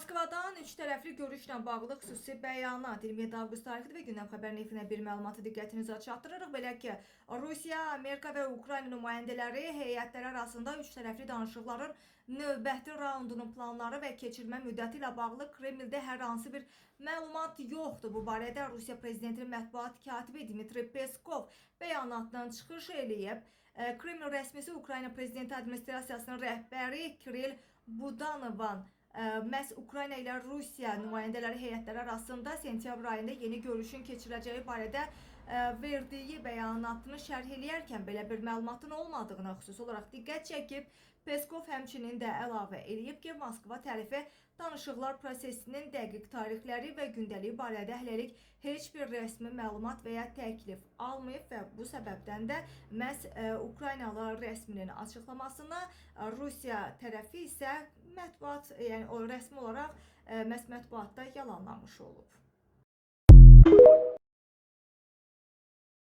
Moskvadan üç tərəfli görüşlə bağlı xüsusi bəyanat 27 avqust tarixli və gündəm xəbər nefinə bir məlumatı diqqətinizə çatdırırıq. Belə ki, Rusiya, Amerika və Ukrayna nümayəndələri heyətləri arasında üç tərəfli danışıqların növbəti raundunun planları və keçirmə müddəti ilə bağlı Kremldə hər hansı bir məlumat yoxdur. Bu barədə Rusiya prezidentinin mətbuat katibi Dmitri Peskov bəyanatdan çıxış eləyib. Kreml rəsmisi Ukrayna prezidenti administrasiyasının rəhbəri Kiril Budanovun məhz Ukrayna ilə Rusiya nümayəndələri heyətləri arasında sentyabr ayında yeni görüşün keçirəcəyi barədə verdiyi bəyanatını şərh eləyərkən belə bir məlumatın olmadığına xüsusi olaraq diqqət çəkib. Peskov həmçinin də əlavə edib ki, Moskva tərəfi danışıqlar prosesinin dəqiq tarixləri və gündəliyi barədə hələlik heç bir rəsmi məlumat və ya təklif almayıb və bu səbəbdən də məhz Ukraynalı rəsminin açıqlamasını Rusiya tərəfi isə mətbuat, yəni o rəsmi olaraq məhz mətbuatda yalanlamış olub.